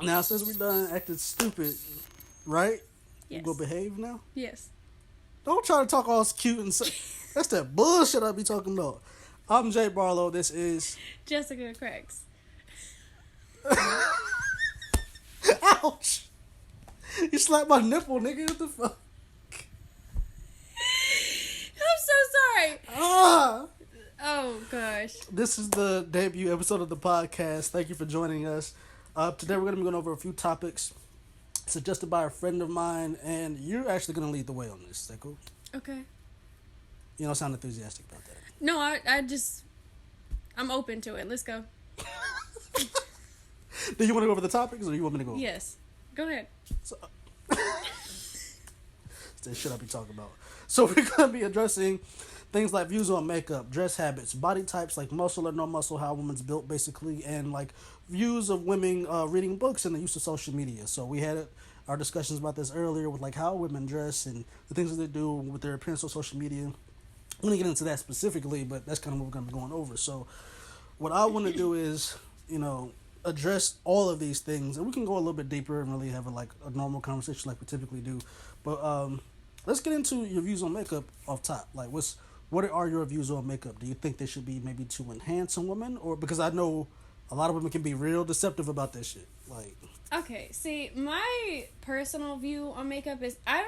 Now, since we done acting stupid, right? You Yes. go behave now? Yes. Don't try to talk all cute and that's that bullshit I be talking about. I'm Jay Barlow. This is Jessica Krex. ouch. You slapped my nipple, nigga. What the fuck? I'm so sorry. Ah. Oh gosh. This is the debut episode of the podcast. Thank you for joining us. Today we're gonna be going over a few topics suggested by a friend of mine, and you're actually gonna lead the way on this. Is that cool? Okay. You don't sound enthusiastic about that. No, I'm open to it. Let's go. Do you want to go over the topics, or you want me to go? Yes. Go ahead. So, that shit I be talking about. So we're gonna be addressing things like views on makeup, dress habits, body types like muscle or no muscle, how a woman's built basically, and like views of women reading books and the use of social media. So we had our discussions about this earlier with like how women dress and the things that they do with their appearance on social media. I'm gonna get into that specifically, but that's kind of what we're gonna be going over. So what I want to do is, address all of these things, and we can go a little bit deeper and really have a normal conversation like we typically do. But let's get into your views on makeup off top. Like, what are your views on makeup? Do you think they should be maybe to enhance a woman, or because I know a lot of women can be real deceptive about that shit? Like, Okay. See, my personal view on makeup is I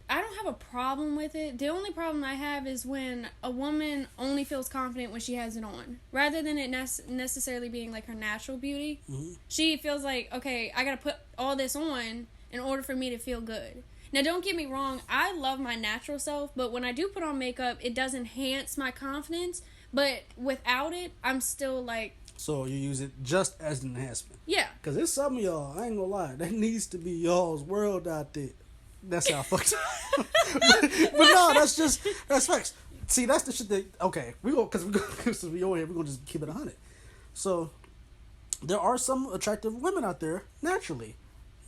don't have a problem with it. The only problem I have is when a woman only feels confident when she has it on, rather than it necessarily being like her natural beauty. mm-hmm. She feels like, okay, I gotta put all this on in order for me to feel good. Now, don't get me wrong, I love my natural self, but when I do put on makeup, it does enhance my confidence, but without it, I'm still like... So you use it just as an enhancement? Yeah. Because there's some of y'all, I ain't gonna lie, that needs to be y'all's world out there. That's how I fucked up. But no, that's facts. See, that's the shit that, okay, because we over here, we're gonna just keep it 100. So, there are some attractive women out there, naturally.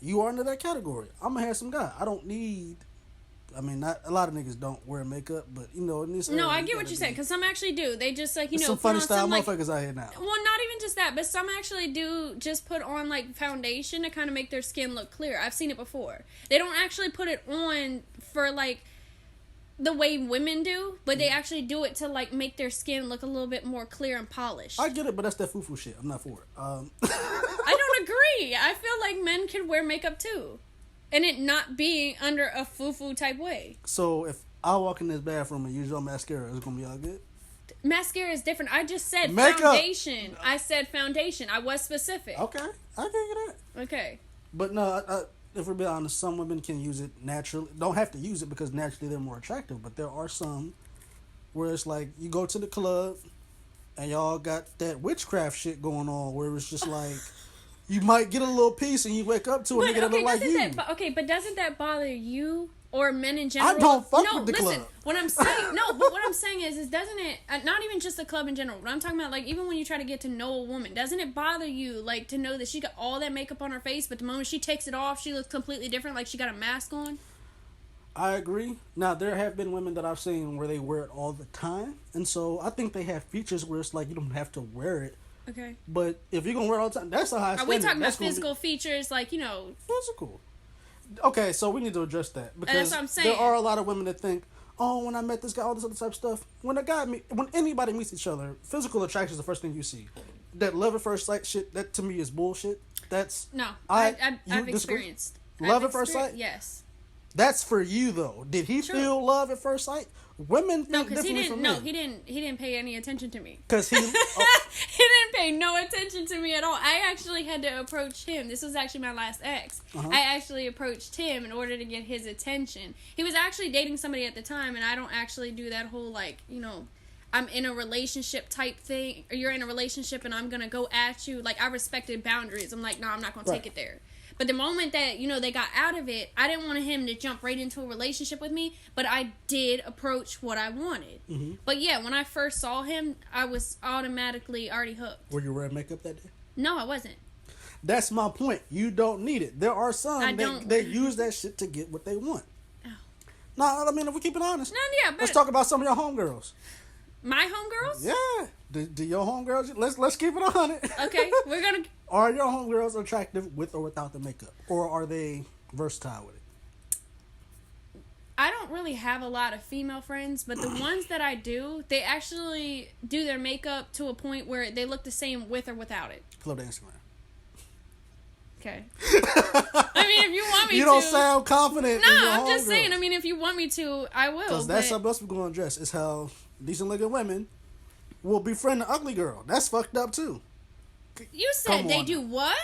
You are into that category. I'm a handsome guy. I don't need, not a lot of niggas don't wear makeup, but, in this No, area, I get what you're saying, because some actually do. They just, like, some put funny on style some, like... motherfuckers out here now. Well, not even just that, but some actually do just put on, like, foundation to kind of make their skin look clear. I've seen it before. They don't actually put it on for, like, the way women do, but they actually do it to, like, make their skin look a little bit more clear and polished. I get it, but that's that foo-foo shit. I'm not for it. I don't agree. I feel like men can wear makeup, too. And it not being under a foo-foo type way. So, if I walk in this bathroom and use your mascara, it's gonna be all good? Mascara is different. I just said Makeup. foundation. I said foundation. I was specific. Okay, I can get that. Okay. But no, if we're being honest, some women can use it naturally. Don't have to use it because naturally they're more attractive. But there are some where it's like you go to the club and y'all got that witchcraft shit going on where it's just like you might get a little piece and you wake up to a nigga that look like you. But doesn't that bother you or men in general? I don't fuck with the club. What I'm saying, no, but what I'm saying is doesn't it, not even just the club in general, what I'm talking about, like, even when you try to get to know a woman, doesn't it bother you, like, to know that she got all that makeup on her face, but the moment she takes it off, she looks completely different, like she got a mask on? I agree. Now, there have been women that I've seen where they wear it all the time, and so I think they have features where it's like you don't have to wear it. Okay. But if you're gonna wear it all the time, that's a high standard. Are we talking about That's physical features, like, physical? Okay, so we need to address that because that's what I'm saying. There are a lot of women that think, oh, when I met this guy, all this other type of stuff. When anybody meets each other, physical attraction is the first thing you see. That love at first sight shit, that to me is bullshit. That's no. I've experienced love at first sight. Yes. That's for you though. Did he feel love at first sight? Women think differently from men. He didn't pay any attention to me. Because he he didn't pay no attention to me at all. I actually had to approach him. This was actually my last ex. Uh-huh. I actually approached him in order to get his attention. He was actually dating somebody at the time, and I don't actually do that whole, like, I'm in a relationship type thing, or you're in a relationship and I'm gonna go at you. Like, I respected boundaries. I'm like, no, I'm not gonna take it there. But the moment that, they got out of it, I didn't want him to jump right into a relationship with me, but I did approach what I wanted. Mm-hmm. But yeah, when I first saw him, I was automatically already hooked. Were you wearing makeup that day? No, I wasn't. That's my point. You don't need it. There are some that use that shit to get what they want. Oh. No, if we keep it honest. No, yeah, but... Let's talk about some of your homegirls. My homegirls? Yeah. Do your homegirls? Let's keep it on it. Okay, we're gonna. Are your homegirls attractive with or without the makeup, or are they versatile with it? I don't really have a lot of female friends, but the ones that I do, they actually do their makeup to a point where they look the same with or without it. Pull up the Instagram. Okay. I mean, if you want me to. You don't sound confident. No, in your I'm just homegirls. saying. I mean, if you want me to, I will. Because that's how most people go and dress. Is how decent looking women will befriend an ugly girl. That's fucked up too. You said they do what?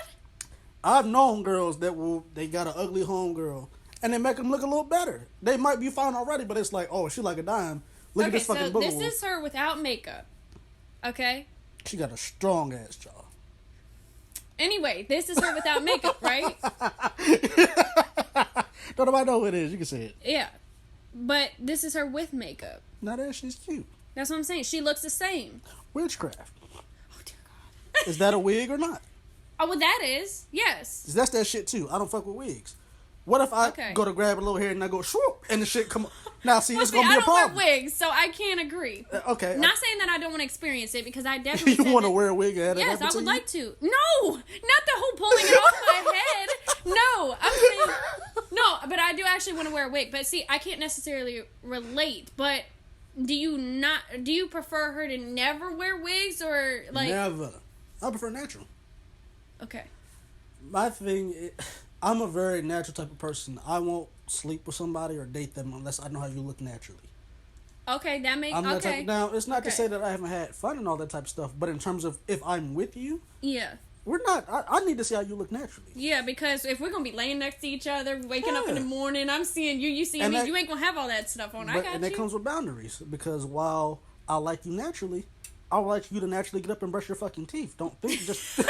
I've known girls they got an ugly homegirl and they make them look a little better. They might be fine already, but it's like, oh, she like a dime. Look at this fucking so boogaloo. this is her without makeup. Okay? She got a strong ass jaw. Anyway, this is her without makeup, right? Don't nobody know who it is. You can say it. Yeah. But this is her with makeup. Not that she's cute. That's what I'm saying. She looks the same. Witchcraft. Oh, dear God. Is that a wig or not? Oh, well, that is. Yes. That's that shit too. I don't fuck with wigs. What if I go to grab a little hair and I go swoop and the shit come up? Now see, it's gonna be a problem. I don't wear wigs, so I can't agree. Okay. Not saying that I don't want to experience it because I definitely. You want to wear a wig? Yes, I would like to. No, not the whole pulling it off my head. No, I'm saying no, but I do actually want to wear a wig. But see, I can't necessarily relate. But do you prefer her to never wear wigs or like never? I prefer natural. Okay. My thing, I'm a very natural type of person. I won't sleep with somebody or date them unless I know how you look naturally. Okay, that makes I'm okay. Now, it's not to say that I haven't had fun and all that type of stuff, but in terms of if I'm with you, yeah, we're not. I need to see how you look naturally. Yeah, because if we're gonna be laying next to each other, waking up in the morning, I'm seeing you seeing me, you ain't gonna have all that stuff on. I got you. And that comes with boundaries because while I like you naturally, I would like you to naturally get up and brush your fucking teeth. Don't think just.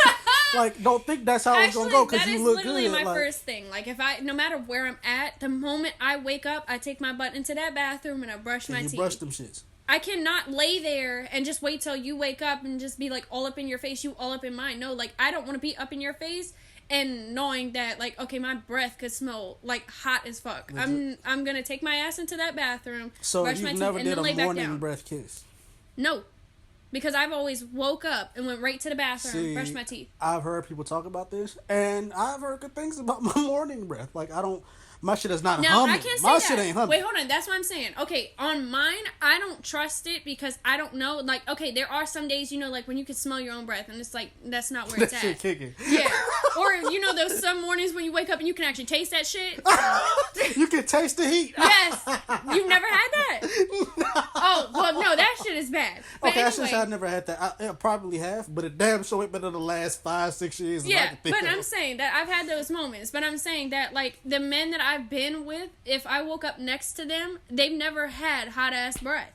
Like, don't think that's how it's gonna go because you look good. That is literally my first thing. Like, no matter where I'm at, the moment I wake up, I take my butt into that bathroom and I brush my teeth. You brush them shits. I cannot lay there and just wait till you wake up and just be like all up in your face, you all up in mine. No, like, I don't want to be up in your face and knowing that, like, okay, my breath could smell like hot as fuck. I'm gonna take my ass into that bathroom, brush my teeth, and then lay back down. So you never did a morning breath kiss? No. Because I've always woke up and went right to the bathroom, brushed my teeth. I've heard people talk about this, and I've heard good things about my morning breath. Like, my shit is not humming. I can't say my that. Shit ain't humming. Wait, hold on. That's what I'm saying. Okay, on mine, I don't trust it because I don't know. Like, okay, there are some days, like when you can smell your own breath, and it's like, that's not where it's at. That shit kicking. Yeah. Or, those some mornings when you wake up and you can actually taste that shit. You can taste the heat. Yes. You've never had that? No. Oh, well, no, that shit is bad. But okay, anyway, I should say I never had that. I probably have, but it damn sure ain't been in the last 5-6 years. Yeah, but I'm saying that I've had those moments. But I'm saying that, like, the men that I've been with, if I woke up next to them, they've never had hot ass breath.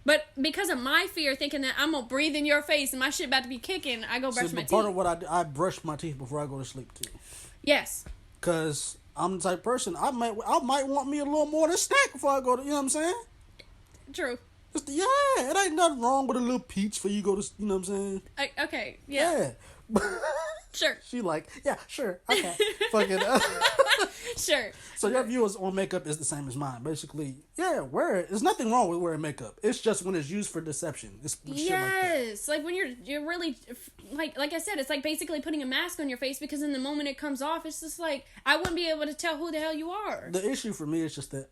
But because of my fear, thinking that I'm gonna breathe in your face and my shit about to be kicking, I go brush my teeth. Part of what I do, I brush my teeth before I go to sleep too. Yes. Cause I'm the type of person I might want me a little more than a snack before I go to. You know what I'm saying? True. It ain't nothing wrong with a little peach for you go to. You know what I'm saying? Okay. Yeah. Sure. She like, yeah, sure. Okay. Fucking. Sure. So your view on makeup is the same as mine. Basically, yeah, wear it. There's nothing wrong with wearing makeup. It's just when it's used for deception. It's yes. Like when you're really like I said, it's like basically putting a mask on your face because in the moment it comes off, it's just like I wouldn't be able to tell who the hell you are. The issue for me is just that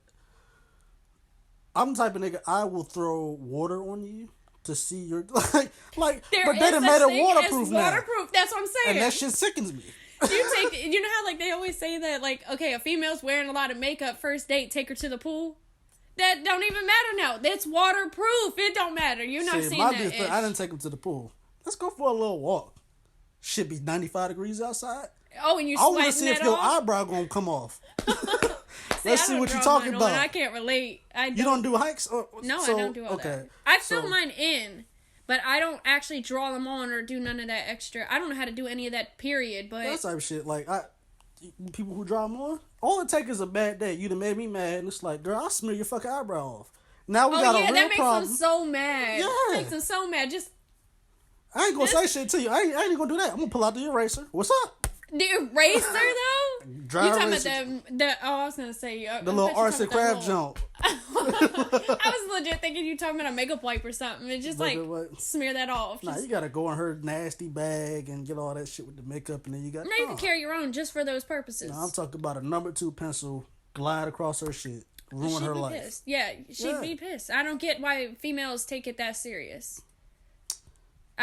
I'm the type of nigga I will throw water on you to see your like. But they done made it waterproof now. Waterproof. That's what I'm saying. And that shit sickens me. You know how like they always say that like okay, a female's wearing a lot of makeup first date, take her to the pool. That don't even matter now. That's waterproof. It don't matter. You're not seeing that. I didn't take him to the pool. Let's go for a little walk. Should be 95 degrees outside. Oh, and you. I want to see if your eyebrow gonna come off. Let's see what you're talking about. I can't relate. You don't do hikes? No, I don't do all that. I fill mine in, but I don't actually draw them on or do none of that extra. I don't know how to do any of that, period. But that type of shit. Like, people who draw them on, all it takes is a bad day. You done made me mad, and it's like, girl, I'll smear your fucking eyebrow off. Now we got a real problem. That makes them so mad. Yeah. That makes them so mad. I ain't gonna say shit to you. I ain't gonna do that. I'm gonna pull out the eraser. What's up? The eraser, though? dry You talking erasers. about the I was gonna say The little arts and craft junk. I was legit thinking you talking about a makeup wipe or something. And just like smear that off. Nah, you gotta go in her nasty bag and get all that shit with the makeup, and then you got. No, you can carry your own just for those purposes. No, I'm talking about a number 2 pencil glide across her shit, ruin her life. Pissed. Yeah, she'd be pissed. I don't get why females take it that serious.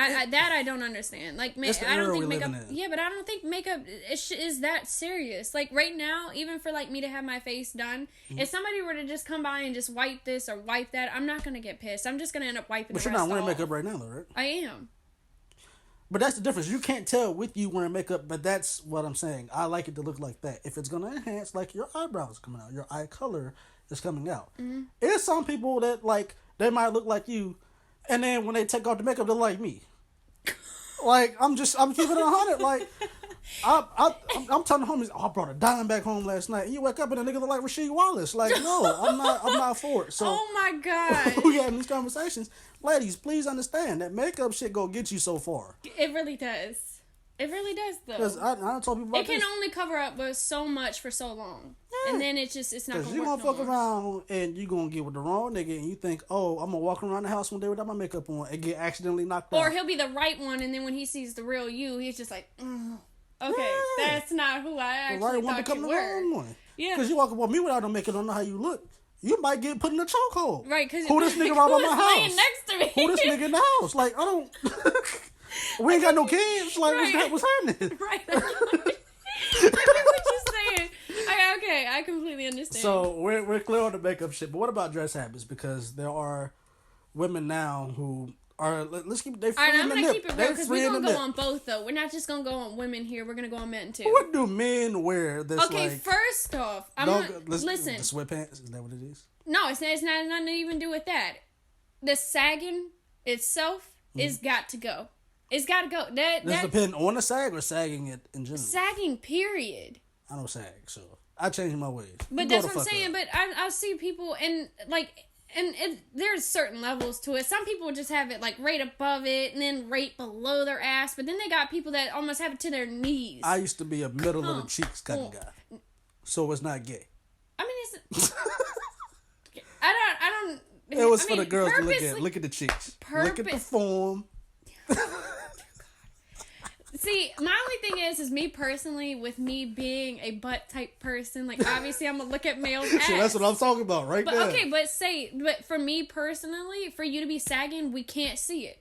I don't understand. Like, I don't think makeup. Yeah, but I don't think makeup is that serious. Like right now, even for like me to have my face done, if somebody were to just come by and just wipe this or wipe that, I'm not gonna get pissed. I'm just gonna end up wiping. But you're not wearing makeup right now, though, right? I am. But that's the difference. You can't tell with you wearing makeup, but that's what I'm saying. I like it to look like that. If it's gonna enhance, like your eyebrows coming out, your eye color is coming out. Mm-hmm. There's some people that like they might look like you, and then when they take off the makeup, they're like me. Like I'm keeping it 100. Like I'm telling the homies, I brought a dime back home last night. And you wake up and a nigga look like Rasheed Wallace. Like no, I'm not for it. So oh my god, we having these conversations, ladies. Please understand that makeup shit go get you so far. It really does. It really does, though. Because I told people about it can only cover up with so much for so long. Yeah. And then it's not going to work. Because you're going to fuck around and you're going to get with the wrong nigga and you think, oh, I'm going to walk around the house one day without my makeup on and get accidentally knocked out. Or he'll be the right one and then when he sees the real you, he's just like, okay, that's not who I actually thought you were. The right one become the wrong one. Yeah. Because you walk up on me without no makeup, don't know how you look. You might get put in a chokehold. Right, because who this nigga right by my house? Next to me? Who this nigga in the house? Like, I don't... We ain't got no kids. Like, right. What's happening? Right. I get what you're saying. Okay, I completely understand. So, we're clear on the makeup shit. But what about dress habits? Because there are women now who are... Let's keep... They're free in the nip. I'm going to keep it real because we're going to go on both, though. We're not just going to go on women here. We're going to go on men, too. What do men wear that's okay, like... first off, listen. The sweatpants? Is that what it is? No, it's not nothing to even do with that. The sagging itself is got to go. It's got to go. Does it depend on the sag or sagging it in general? Sagging, period. I don't sag, so I change my ways. But that's what I'm saying. But I see people and there's certain levels to it. Some people just have it like right above it and then right below their ass. But then they got people that almost have it to their knees. I used to be a middle of the cheeks kind of guy, so it's not gay. I mean, it's. I don't. It was for the girls to look at. Look at the cheeks. Look at the form. See, my only thing is me personally, with me being a butt type person, like obviously I'm gonna look at males' ass. So that's what I'm talking about, right there. Okay, but for me personally, for you to be sagging, we can't see it.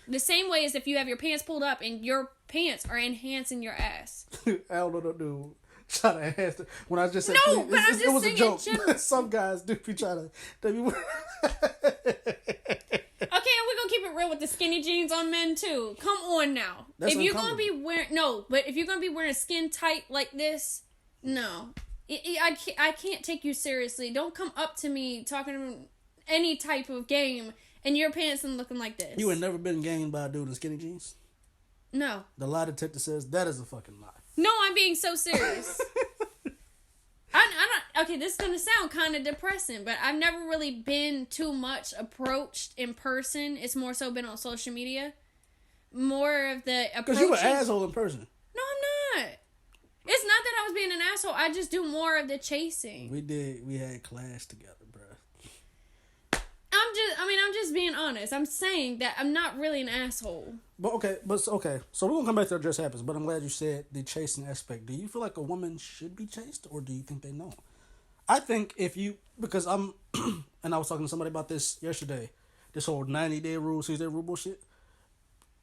The same way as if you have your pants pulled up and your pants are enhancing your ass. I don't know, dude. Try to enhance it. When I just said, no, but I'm just it was saying a joke. Some guys do be trying to. Okay, and we're gonna keep it real with the skinny jeans on men too. Come on now. If you're gonna be wearing skin tight like this, no, I can't take you seriously. Don't come up to me talking any type of game and your pants and looking like this. You had never been gamed by a dude in skinny jeans? No. The lie detector says that is a fucking lie. No, I'm being so serious. I'm not, okay, this is going to sound kind of depressing, but I've never really been too much approached in person. It's more so been on social media. More of the approach. Because you an asshole in person. No, I'm not. It's not that I was being an asshole. I just do more of the chasing. We had class together, bro. I'm just being honest. I'm saying that I'm not really an asshole. So we're gonna come back to our dress habits, but I'm glad you said the chasing aspect. Do you feel like a woman should be chased, or do you think they know? I think because I'm, and I was talking to somebody about this yesterday, this whole 90-day rule, 60-day rule bullshit.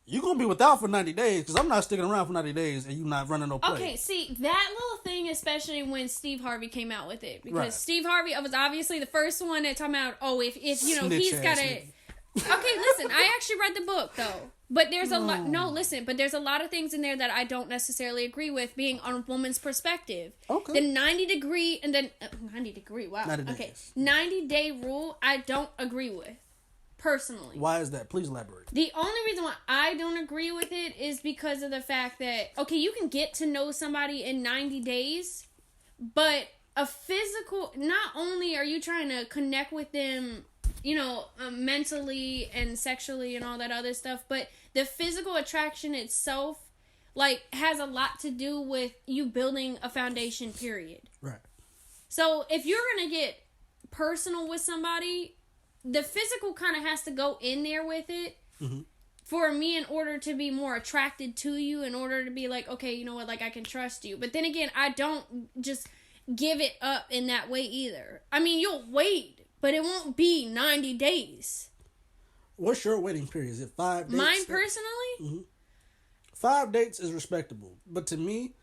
You're going to be without for 90 days because I'm not sticking around for 90 days and you not running no play. Okay, see, that little thing, especially when Steve Harvey came out with it. Because Steve Harvey was obviously the first one that talking about, if you know, he's got a... Okay, listen, I actually read the book, though. But there's a lot... No, listen, but there's a lot of things in there that I don't necessarily agree with being on a woman's perspective. Okay. The 90-degree and then... 90-degree, wow. 90 days. Okay, 90-day rule, I don't agree with. Personally. Why is that? Please elaborate. The only reason why I don't agree with it is because of the fact that, okay, you can get to know somebody in 90 days, but a physical, not only are you trying to connect with them, you know, mentally and sexually and all that other stuff, but the physical attraction itself, like, has a lot to do with you building a foundation, period. Right. So, if you're going to get personal with somebody, the physical kind of has to go in there with it. Mm-hmm. For me, in order to be more attracted to you, in order to be like, okay, you know what, like, I can trust you. But then again, I don't just give it up in that way either. I mean, you'll wait, but it won't be 90 days. What's your waiting period? Is it 5 days? Mine personally? Mm-hmm. 5 dates is respectable. But to me,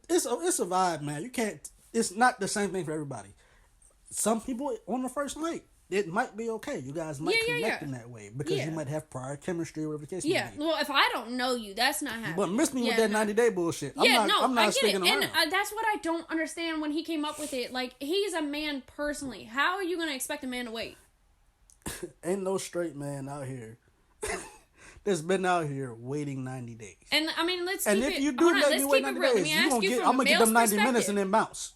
it's a vibe, man. You can't, it's not the same thing for everybody. Some people on the first night, it might be okay. You guys might connect in that way because you might have prior chemistry or whatever the case may be. Yeah, well, if I don't know you, that's not happening. But miss me with that 90-day bullshit. I'm not I get sticking it. around. And that's what I don't understand when he came up with it. Like, he's a man personally. How are you going to expect a man to wait? Ain't no straight man out here that's been out here waiting 90 days. And, I mean, let's keep and it... if you do let me wait 90 days, I'm going to get them 90 minutes and then bounce.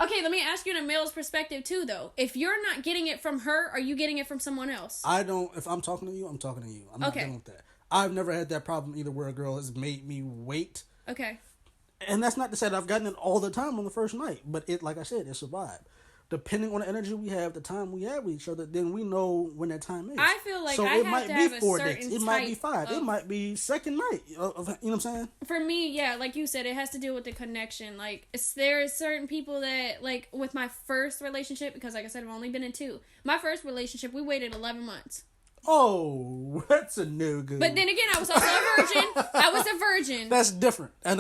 Okay, let me ask you in a male's perspective, too, though. If you're not getting it from her, are you getting it from someone else? I don't... If I'm talking to you, I'm talking to you. I'm not dealing with that. I've never had that problem either where a girl has made me wait. Okay. And that's not to say that I've gotten it all the time on the first night. But it, like I said, it's a vibe. Depending on the energy we have, the time we have with each other, then we know when that time is. I feel like so I it have might to be have 4 a certain days. It might be 5. of, it might be second night. You know what I'm saying? For me, yeah, like you said, it has to do with the connection. Like, there's certain people that, like, with my first relationship, because like I said, I've only been in 2. My first relationship, we waited 11 months. Oh, that's a no good. But then again, I was also a virgin. That's different. And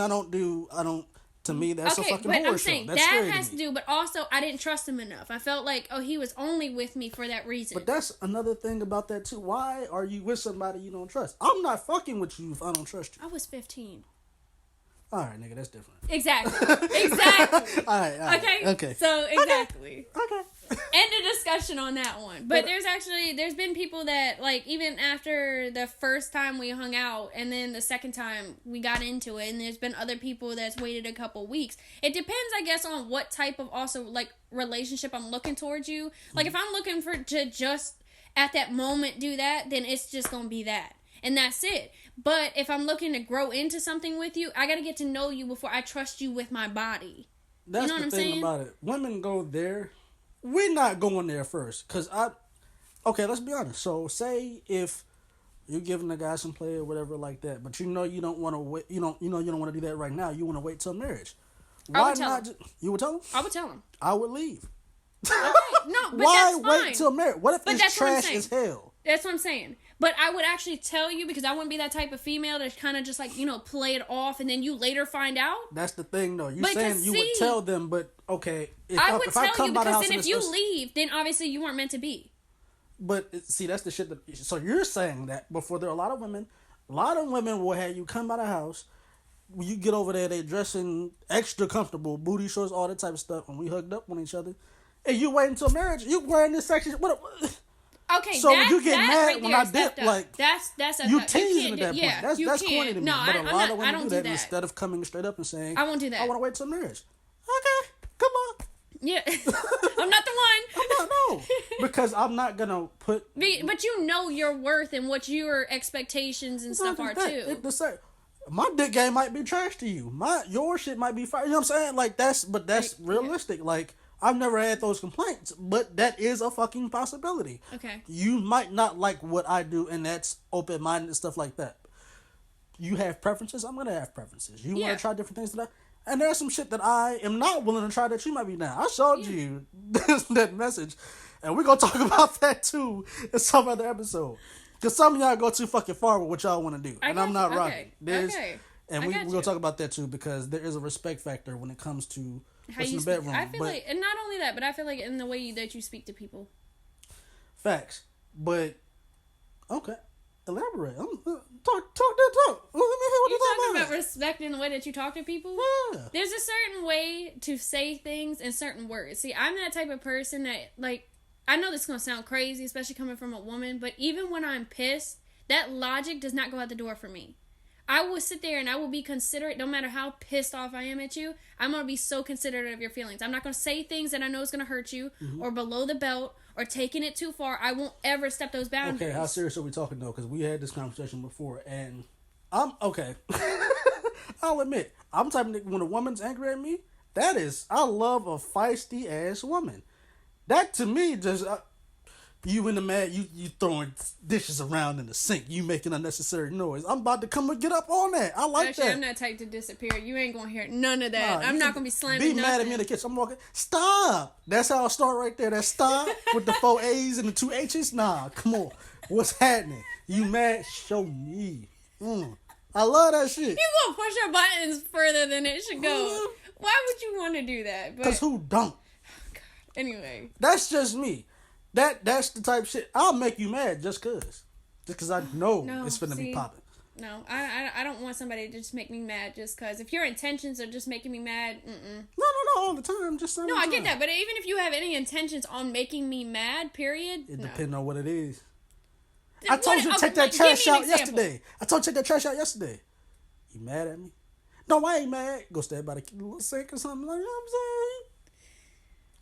to me, that's a fucking horror I'm saying, show. That's that has to do, but also, I didn't trust him enough. I felt like, he was only with me for that reason. But that's another thing about that, too. Why are you with somebody you don't trust? I'm not fucking with you if I don't trust you. I was 15. All right, nigga, that's different. Exactly. Exactly. All right. Okay. So, exactly. Okay. End of discussion on that one. But there's been people that, like, even after the first time we hung out and then the second time we got into it, and there's been other people that's waited a couple weeks. It depends, I guess, on what type of also, like, relationship I'm looking towards you. Like, if I'm looking to just at that moment do that, then it's just gonna be that. And that's it. But if I'm looking to grow into something with you, I gotta get to know you before I trust you with my body. That's you know the what I'm thing saying? about it. Women go there. We're not going there first. Okay, let's be honest. So, say if you're giving the guy some play or whatever like that, but you know you don't want to wait. You don't want to do that right now. You want to wait till marriage. Why not? You would tell him? I would tell him. I would leave. Okay, no, but why that's fine. wait till marriage? What if it's trash as hell? That's what I'm saying. But I would actually tell you because I wouldn't be that type of female to kind of just like, play it off and then you later find out. That's the thing though. You're but saying you would tell them, but okay. I would tell you because then if you leave, then obviously you weren't meant to be. But see, that's the shit that. So you're saying that before there are a lot of women will have you come by the house. When you get over there, they dressing extra comfortable, booty shorts, all that type of stuff, and we hugged up on each other. And you wait until marriage. You wearing this section. What? Okay, so you get mad right when I dip, like that's you tease at that point. That's corny to me. No, but a lot of I women don't do do that that instead of coming straight up and saying, I won't do that. I want to wait till marriage. Okay, come on. Yeah, I'm not the one. I'm not, no, because I'm not gonna put. But you know your worth and what your expectations and stuff are too. My dick game might be trash to you. Your shit might be fire. You know what I'm saying? Like that's realistic. Yeah. Like I've never had those complaints, but that is a fucking possibility. Okay. You might not like what I do, and that's open-minded and stuff like that. You have preferences. I'm gonna have preferences. You want to try different things that and there's some shit that I am not willing to try that you might be down. I showed you that message, and we're gonna talk about that too in some other episode. Because some of y'all go too fucking far with what y'all want to do, and I'm not rocking. And we're gonna talk about that too because there is a respect factor when it comes to what's in the bedroom. I feel like, and not only that, but I feel like in the way that you speak to people. Facts, but okay. Elaborate. Talk. Let me hear what you're talking about respecting the way that you talk to people? Yeah. There's a certain way to say things in certain words. See, I'm that type of person that, like, I know this is going to sound crazy, especially coming from a woman, but even when I'm pissed, that logic does not go out the door for me. I will sit there and I will be considerate, no matter how pissed off I am at you. I'm going to be so considerate of your feelings. I'm not going to say things that I know is going to hurt you or below the belt or taking it too far. I won't ever step those boundaries. Okay, how serious are we talking though? Because we had this conversation before and I'm okay. I'll admit, I'm the type of nigga when a woman's angry at me. I love a feisty ass woman. That to me just you in the mad, you throwing dishes around in the sink, you making unnecessary noise. I'm about to come and get up on that. I like Actually, that. I'm not type to disappear. You ain't gonna hear none of that. Nah, I'm not gonna be slamming Be nothing. mad at me in the kitchen. I'm walking. Stop. That's how I start right there. That stop with the 4 A's and the 2 H's. Nah, come on. What's happening? You mad? Show me. I love that shit. You gonna push your buttons further than it should go. Why would you want to do that? Because who don't? Anyway. That's just me. That's the type of shit. I'll make you mad just cause I know it's finna be popping. No, I don't want somebody to just make me mad just cause. If your intentions are just making me mad, No, all the time. Just sometimes. No, I get that, but even if you have any intentions on making me mad, period. It depends on what it is. I told you to take that trash out yesterday. You mad at me? No, I ain't mad. Go stand by the little sink or something. Like, you know what I'm saying?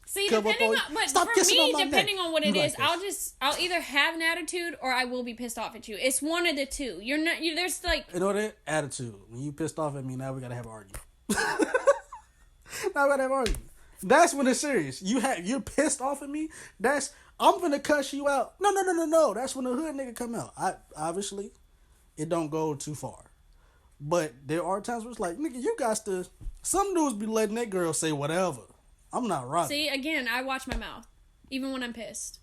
See, depending on what it is, I'll either have an attitude or I will be pissed off at you. It's one of the two. There's like... You know what? Attitude. When you pissed off at me, now we gotta have an argument. Now we gotta have an argument. That's when it's serious. You're pissed off at me. I'm gonna cuss you out. No. That's when the hood nigga come out. Obviously, it don't go too far. But there are times where it's like, nigga, you got to... Some dudes be letting that girl say whatever. I'm not right. See, again, I watch my mouth. Even when I'm pissed.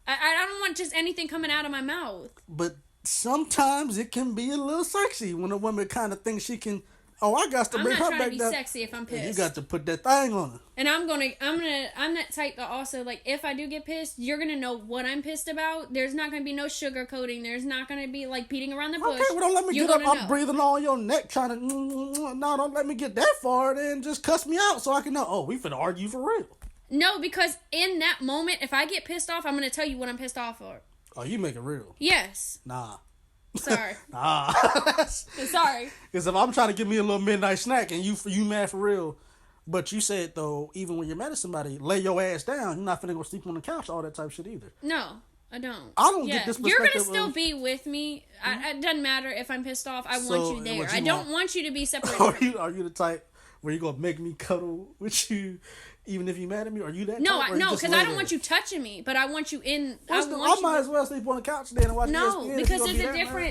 I don't want just anything coming out of my mouth. But sometimes it can be a little sexy when a woman kind of thinks she can... Oh, I got to bring her back down. I'm not trying to be sexy if I'm pissed. You got to put that thing on her. And I'm that type that also, like, if I do get pissed, you're gonna know what I'm pissed about. There's not gonna be no sugarcoating. There's not gonna be, like, beating around the bush. Okay, well, don't let me get up. I'm breathing on your neck trying to... No, don't let me get that far. Then just cuss me out so I can know, oh, we finna argue for real. No, because in that moment, if I get pissed off, I'm gonna tell you what I'm pissed off for. Oh, you make it real? Yes. Nah. Sorry. Nah. Sorry. Because if I'm trying to give me a little midnight snack and you mad for real, but you said, though, even when you're mad at somebody, lay your ass down. You're not finna go sleep on the couch, all that type of shit either. No, I don't. I don't get this perspective. You're gonna still be with me. It doesn't matter if I'm pissed off. I want you there. I don't want you to be separated. Are you the type where you gonna make me cuddle with you even if you're mad at me? Are you that no, type? No, because I don't want you touching me, but I want you in. I might as well sleep on the couch then and watch No, because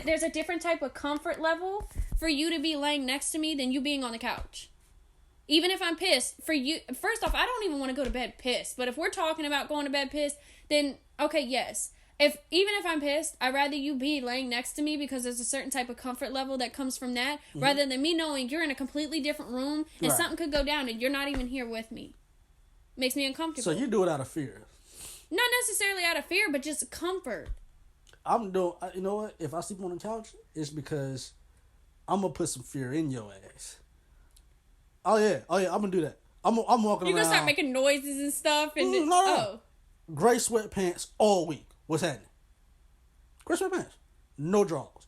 there's a different type of comfort level for you to be laying next to me than you being on the couch. Even if I'm pissed, for you, first off, I don't even want to go to bed pissed. But if we're talking about going to bed pissed, then okay, yes. Even if I'm pissed, I'd rather you be laying next to me because there's a certain type of comfort level that comes from that, rather than me knowing you're in a completely different room and something could go down and you're not even here with me. Makes me uncomfortable. So you do it out of fear? Not necessarily out of fear, but just comfort. You know what? If I sleep on the couch, it's because I'm gonna put some fear in your ass. Oh yeah, I'm gonna do that. I'm walking around. You're gonna start making noises and stuff and no. Gray sweatpants all week. What's happening? Gray sweatpants. No drawers.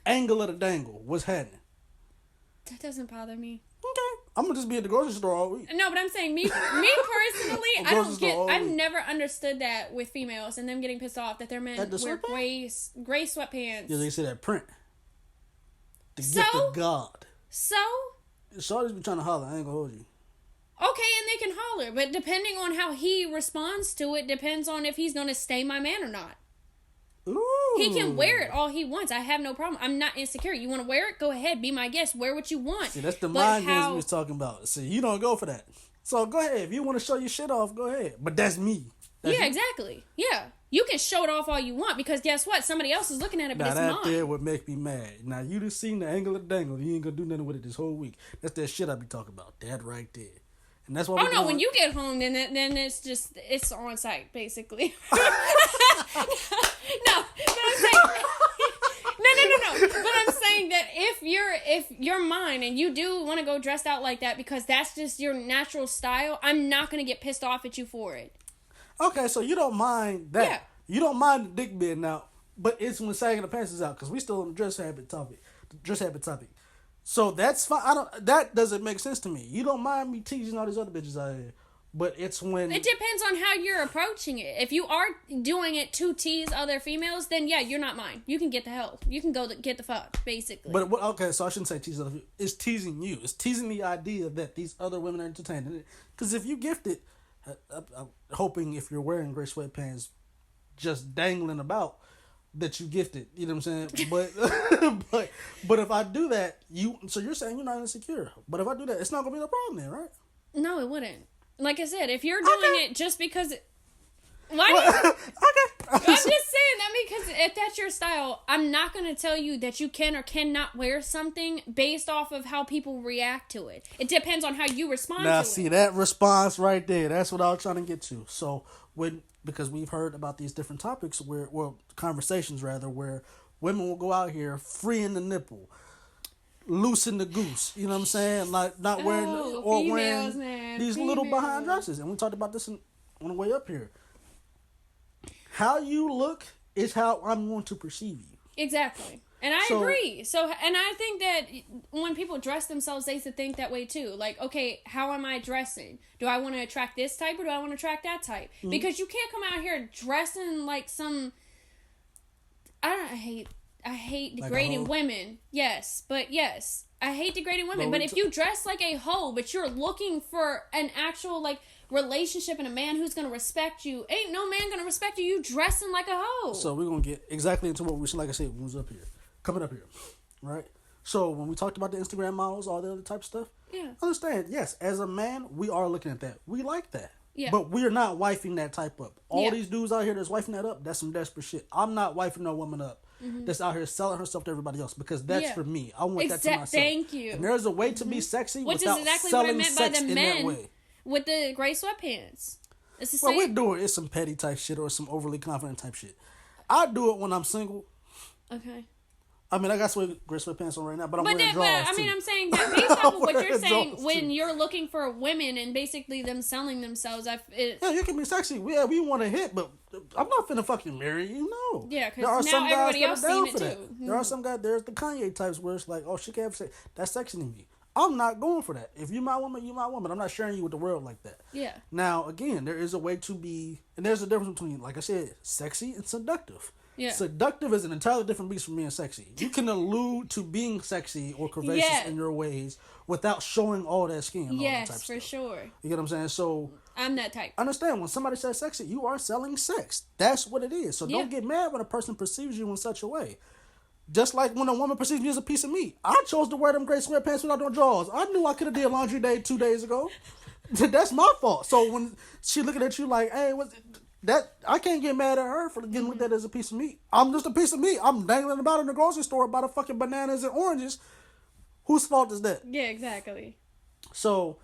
Angle of the dangle. What's happening? That doesn't bother me. Okay. I'm gonna just be at the grocery store all week. No, but I'm saying me personally, I've never understood that with females and them getting pissed off that their men wear gray sweatpants. Yeah, they say that print. The gift of God. So? Shawty's be trying to holler. I ain't gonna hold you. Okay, and they can holler, but depending on how he responds to it, depends on if he's gonna stay my man or not. Ooh. He can wear it all he wants. I have no problem. I'm not insecure. You want to wear it? Go ahead. Be my guest. Wear what you want. See, that's the mind games we was talking about. See, you don't go for that. So go ahead. If you want to show your shit off, go ahead. But that's me. Exactly. Yeah. You can show it off all you want because guess what? Somebody else is looking at it, but it's mine. That there would make me mad. Now, you just seen the angle of the dangle. You ain't going to do nothing with it this whole week. That's that shit I be talking about. That right there. And that's why when you get home, then it's on site, basically. No, but I'm saying... No. But I'm saying that if you're mine and you do want to go dressed out like that because that's just your natural style, I'm not going to get pissed off at you for it. Okay, so you don't mind that. Yeah. You don't mind the dick being out, but it's when sagging the pants is out because we still on the dress habit topic. So that's fine. That doesn't make sense to me. You don't mind me teasing all these other bitches out here. But it's when it depends on how you're approaching it. If you are doing it to tease other females, then yeah, you're not mine. You can get the hell. You can go get the fuck, basically. But okay, so I shouldn't say tease other people. It's teasing you. It's teasing the idea that these other women are entertaining it. Because if you gift it, I'm hoping if you're wearing gray sweatpants, just dangling about, that you gifted. You know what I'm saying? But if I do that, so you're saying you're not insecure. But if I do that, it's not gonna be no problem then, right? No, it wouldn't. Like I said, if you're doing it just because... Why? Okay. I'm just saying that because if that's your style, I'm not going to tell you that you can or cannot wear something based off of how people react to it. It depends on how you respond to it. Now, see, that response right there, that's what I was trying to get to. So, because we've heard about these different topics, conversations rather, where women will go out here freeing the nipple, loosing the goose, you know what I'm saying? Like, not wearing, wearing these little behind dresses. And we talked about this on the way up here. How you look is how I'm going to perceive you. Exactly. And I agree. So, and I think that when people dress themselves, they should think that way too. Like, okay, how am I dressing? Do I want to attract this type or do I want to attract that type? Mm-hmm. Because you can't come out here dressing like some... I hate degrading women. Yes, but yes. I hate degrading women. But if you dress like a hoe, but you're looking for an actual, like, relationship and a man who's going to respect you, ain't no man going to respect you. You dressing like a hoe. So we're going to get exactly into what we should, like I said, when was coming up here, right? So when we talked about the Instagram models, all the other type of stuff, understand, yes, as a man, we are looking at that. We like that. Yeah. But we're not wifing that type up. All these dudes out here that's wifing that up, that's some desperate shit. I'm not wifing no woman up that's out here selling herself to everybody else because that's for me. I want that to myself. Thank you. And there's a way to be sexy which without is exactly selling what I meant by sex the in men that way. With the gray sweatpants. It's the Well, same. we're doing it's some petty type shit or some overly confident type shit. I do it when I'm single. Okay. I mean, I got gray sweatpants on right now, but I'm wearing drawers I mean, too. I'm saying that based off of what you're saying, when you're looking for women and basically them selling themselves, yeah, you can be sexy. Yeah, we want to hit, but I'm not finna fucking marry you, no. Yeah, because now everybody else seen it too. Mm-hmm. There are some guys, there's the Kanye types where it's like, oh, she can't have sex. That's sexy to me. I'm not going for that. If you're my woman, you're my woman. I'm not sharing you with the world like that. Yeah. Now, again, there is a way to be, and there's a difference between, like I said, sexy and seductive. Yeah. Seductive is an entirely different beast from being sexy. You can allude to being sexy or curvaceous in your ways without showing all that skin. And all that type of for stuff. Sure. You get what I'm saying? So I'm that type. Understand, when somebody says sexy, you are selling sex. That's what it is. So don't get mad when a person perceives you in such a way. Just like when a woman perceives me as a piece of meat. I chose to wear them gray sweatpants without no drawers. I knew I could have did laundry day 2 days ago. That's my fault. So when she looking at you like, hey, what's that? I can't get mad at her for getting looked at as a piece of meat. I'm just a piece of meat. I'm dangling about in the grocery store about a fucking bananas and oranges. Whose fault is that? Yeah, exactly. So,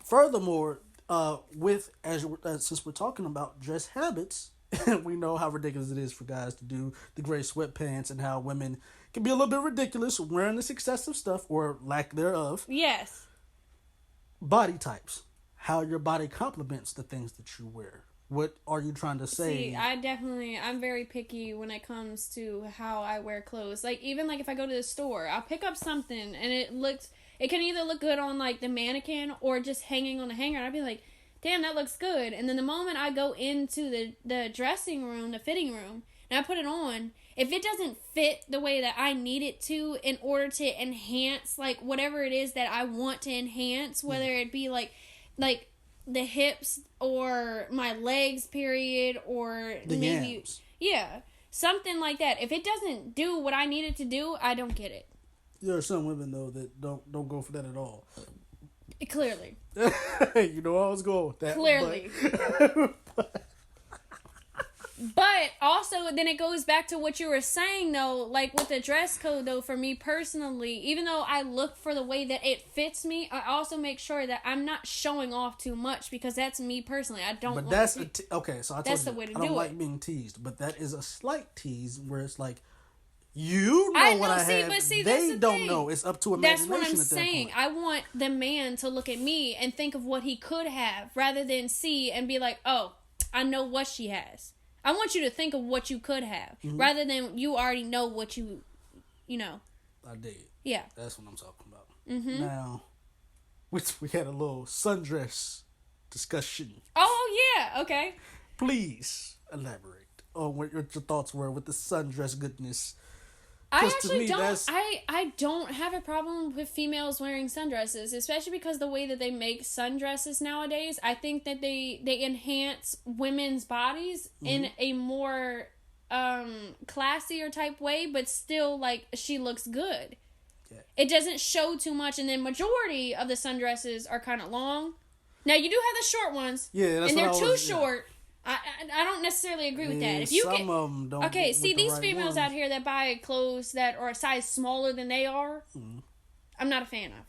furthermore, since we're talking about dress habits, we know how ridiculous it is for guys to do the gray sweatpants and how women can be a little bit ridiculous wearing this excessive stuff or lack thereof. Yes. Body types. How your body complements the things that you wear. What are you trying to say? See, I'm very picky when it comes to how I wear clothes. Like, even like if I go to the store, I'll pick up something and it can either look good on like the mannequin or just hanging on the hanger. I'd be like, damn, that looks good. And then the moment I go into the dressing room, the fitting room, and I put it on, if it doesn't fit the way that I need it to in order to enhance like whatever it is that I want to enhance, whether it be like the hips or my legs period or the maybe yams. Yeah, something like that. If it doesn't do what I need it to do, I don't get it. There are some women though that don't go for that at all. Clearly. You know I was going with that. Clearly. But also, then it goes back to what you were saying, though, like with the dress code, though, for me personally, even though I look for the way that it fits me, I also make sure that I'm not showing off too much because that's me personally. I don't want that's okay, so that's the way to do it. I don't like being teased, but that is a slight tease where it's like, you know what I have. But see, they don't know. It's up to imagination. That's what I'm saying. I want the man to look at me and think of what he could have rather than see and be like, oh, I know what she has. I want you to think of what you could have rather than you already know what you know. I did. Yeah. That's what I'm talking about. Mm-hmm. Now, we had a little sundress discussion. Oh yeah, okay. Please elaborate on what your thoughts were with the sundress goodness. I 'Cause to actually me, don't. that's- I don't have a problem with females wearing sundresses, especially because the way that they make sundresses nowadays. I think that they enhance women's bodies in a more classier type way, but still like she looks good. Yeah. It doesn't show too much, and then majority of the sundresses are kind of long. Now you do have the short ones, yeah, that's and they're what too short. Yeah. I don't necessarily agree with that. If you some of them don't. Okay, see these right females ones. out here that buy clothes that are a size smaller than they are. I'm not a fan of.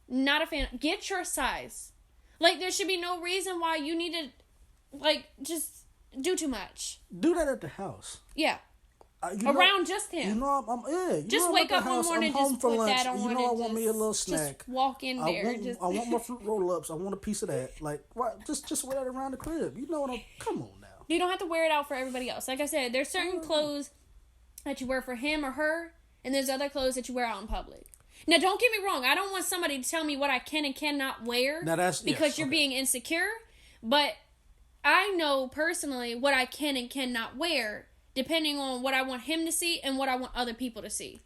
Not a fan. Get your size. Like there should be no reason why you need to, like, just do too much. Do that at the house. Yeah. Around just him. You know, just wake up one morning and just put that on. You know, I want me a little snack. Just walk in there. I want my fruit roll-ups. I want a piece of that. Like, what? Just wear that around the crib. You know what? Come on now. You don't have to wear it out for everybody else. Like I said, there's certain clothes that you wear for him or her, and there's other clothes that you wear out in public. Now, don't get me wrong. I don't want somebody to tell me what I can and cannot wear because you're being insecure. But I know personally what I can and cannot wear, depending on what I want him to see and what I want other people to see.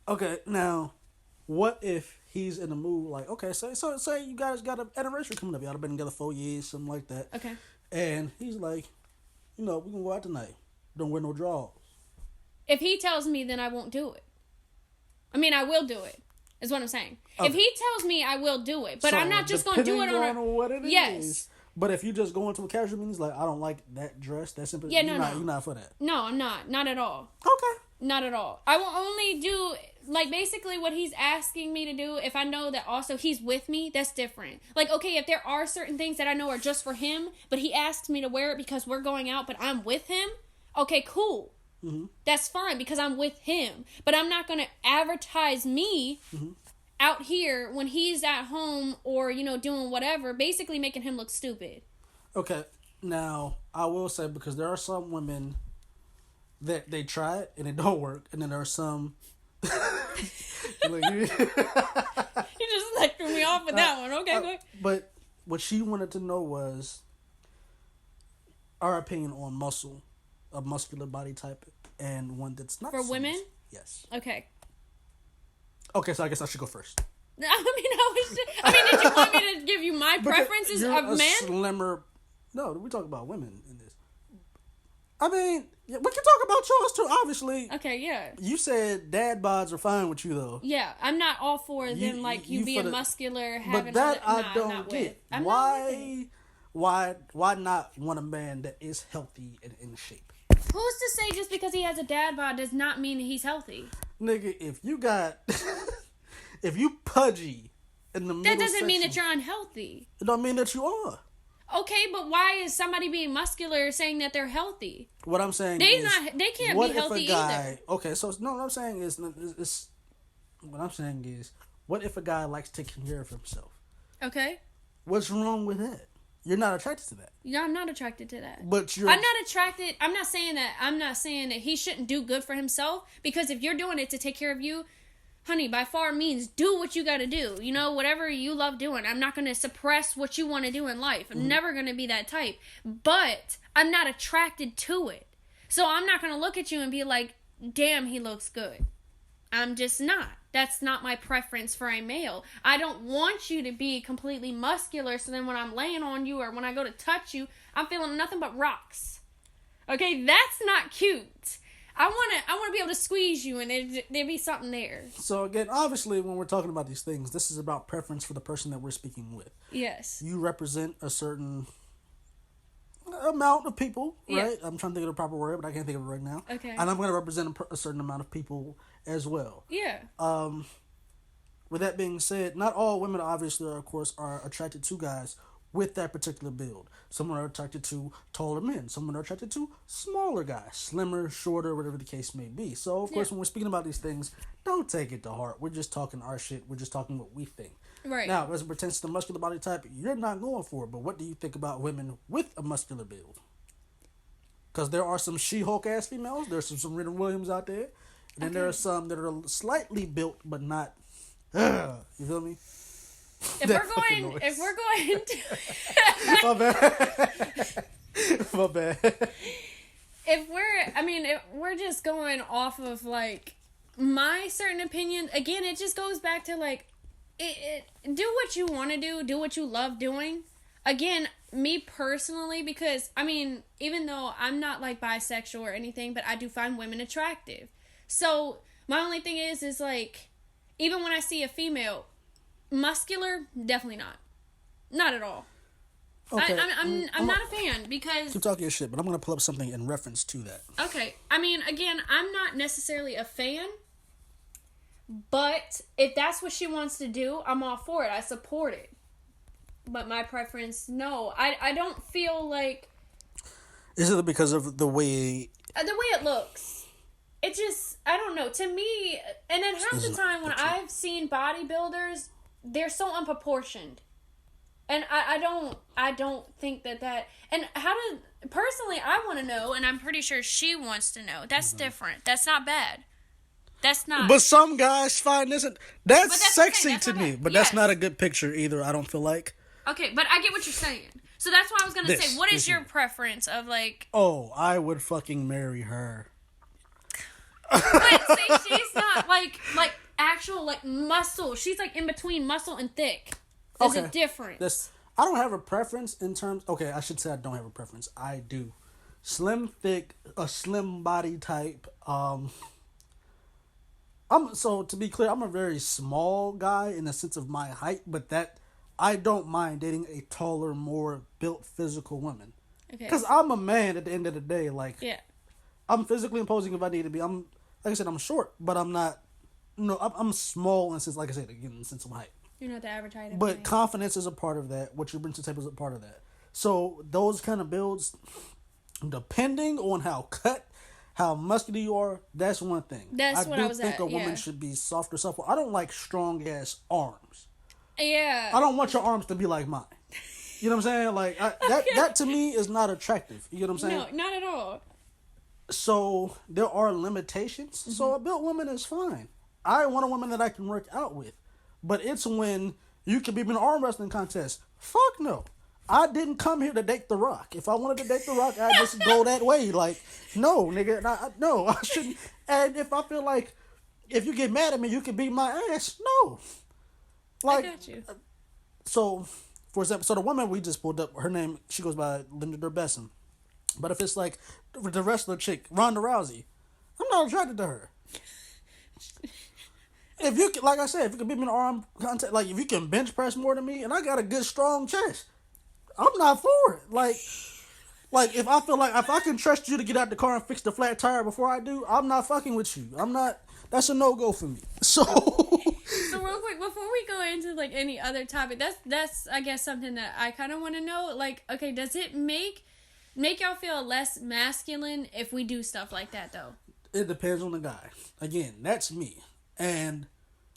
Okay, now, what if he's in the mood like, okay, say you guys got an anniversary coming up. Y'all have been together 4 years, something like that. Okay. And he's like, you know, we can go out tonight. Don't wear no drawers. If he tells me, then I won't do it. I mean, I will do it, is what I'm saying. Okay. If he tells me, I will do it. But so, I'm not just going to do it on what it yes. is. But if you just go into a casual meeting, like, I don't like that dress, that simple. Yeah, you're not for that. No, I'm not. Not at all. Okay. Not at all. I will only do, like, basically what he's asking me to do if I know that also he's with me, that's different. Like, okay, if there are certain things that I know are just for him, but he asked me to wear it because we're going out, but I'm with him, okay, cool. Mm-hmm. That's fine because I'm with him. But I'm not going to advertise me out here when he's at home or, you know, doing whatever, basically making him look stupid. Okay. Now, I will say, because there are some women that they try it and it don't work, and then there are some... You just like threw me off with that one. Okay, go ahead. But what she wanted to know was our opinion on a muscular body type, and one that's not for women. Yes. Okay. Okay, so I guess I should go first. Did you want me to give you my preferences of men? Slimmer. No, we talk about women in this. I mean, we can talk about yours too. Obviously. Okay. Yeah. You said dad bods are fine with you though. Yeah, I'm not all for them. Like you being muscular, having. But that all I don't get. Why not want a man that is healthy and in shape? Who's to say just because he has a dad bod does not mean he's healthy? Nigga, if you got, if you pudgy in the middle that doesn't section, mean that you're unhealthy. It don't mean that you are. Okay, but why is somebody being muscular saying that they're healthy? What I'm saying they can't be healthy either. Okay, so no, what I'm saying is, what if a guy likes taking care of himself? Okay. What's wrong with that? You're not attracted to that. Yeah, I'm not attracted to that. But I'm not attracted. I'm not saying that he shouldn't do good for himself, because if you're doing it to take care of you, honey, by far means do what you got to do. You know, whatever you love doing. I'm not going to suppress what you want to do in life. I'm never going to be that type. But I'm not attracted to it. So I'm not going to look at you and be like, damn, he looks good. I'm just not. That's not my preference for a male. I don't want you to be completely muscular, so then when I'm laying on you or when I go to touch you, I'm feeling nothing but rocks. Okay, that's not cute. I want to be able to squeeze you and there be something there. So again, obviously, when we're talking about these things, this is about preference for the person that we're speaking with. Yes. You represent a certain amount of people, right? Yeah. I'm trying to think of the proper word, but I can't think of it right now. Okay. And I'm going to represent a certain amount of people as well. Yeah. With that being said, not all women obviously, of course, are attracted to guys with that particular build. Some are attracted to taller men. Some are attracted to smaller guys, slimmer, shorter, whatever the case may be. So, of course, when we're speaking about these things, don't take it to heart. We're just talking our shit. We're just talking what we think. Right. Now, as it pertains to the muscular body type, you're not going for it. But what do you think about women with a muscular build? Because there are some She-Hulk ass females. There's some Serena Williams out there. And then there are some that are slightly built, but not. You feel me? If we're going to my bad. If we're just going off of like my certain opinion, again, it just goes back to like do what you want to do what you love doing. Again, me personally, because I mean, even though I'm not like bisexual or anything, but I do find women attractive. So my only thing is like, even when I see a female, muscular, definitely not at all. Okay. I'm not a fan because... Keep talking your shit, but I'm going to pull up something in reference to that. Okay. I mean, again, I'm not necessarily a fan, but if that's what she wants to do, I'm all for it. I support it. But my preference, no. I don't feel like... Is it because of the way... The way it looks. It just... I don't know. To me... And then half the time when I've seen bodybuilders, they're so unproportioned. And I don't think that... And how to... Personally, I want to know, and I'm pretty sure she wants to know. That's different. That's not bad. That's not... But some guys find this... That's sexy to me, but that's not a good picture either, I don't feel like. Okay, but I get what you're saying. So that's why I was going to say, what is your preference of, like... Oh, I would fucking marry her. But see, she's not, like actual, like, muscle. She's, like, in between muscle and thick. There's a difference. I don't have a preference in terms... Okay, I should say I don't have a preference. I do. Slim, thick, a slim body type. So, to be clear, I'm a very small guy in the sense of my height, but that... I don't mind dating a taller, more built, physical woman. Okay. Because I'm a man at the end of the day. Like, yeah. I'm physically imposing if I need to be. Like I said, I'm short, but I'm not. No, I'm small in the sense, like I said, again, in the sense of height. You're not the average height. But confidence is a part of that. What you bring to the table is a part of that. So those kind of builds, depending on how cut, how muscular you are, that's one thing. That's what I was at. I do think a woman should be soft or supple. I don't like strong ass arms. Yeah. I don't want your arms to be like mine. You know what I'm saying? Like, that to me is not attractive. You know what I'm saying? No, not at all. So, there are limitations. Mm-hmm. So, a built woman is fine. I want a woman that I can work out with. But it's when you can be in an arm wrestling contest. Fuck no. I didn't come here to date The Rock. If I wanted to date The Rock, I'd just go that way. Like, no, nigga. No, I shouldn't. And if I feel like, if you get mad at me, you can beat my ass. No. Like, I got you. So, for example, the woman we just pulled up, her name, she goes by Linda Durbesson. But if it's like the wrestler chick, Ronda Rousey, I'm not attracted to her. If you can, like I said, if you can beat me in arm contact, like if you can bench press more than me, and I got a good strong chest, I'm not for it. Like if I feel like if I can trust you to get out the car and fix the flat tire before I do, I'm not fucking with you. I'm not. That's a no-go for me. So real quick, before we go into like any other topic, that's I guess something that I kind of want to know. Like, okay, does it make y'all feel less masculine if we do stuff like that though? It depends on the guy. Again, that's me. And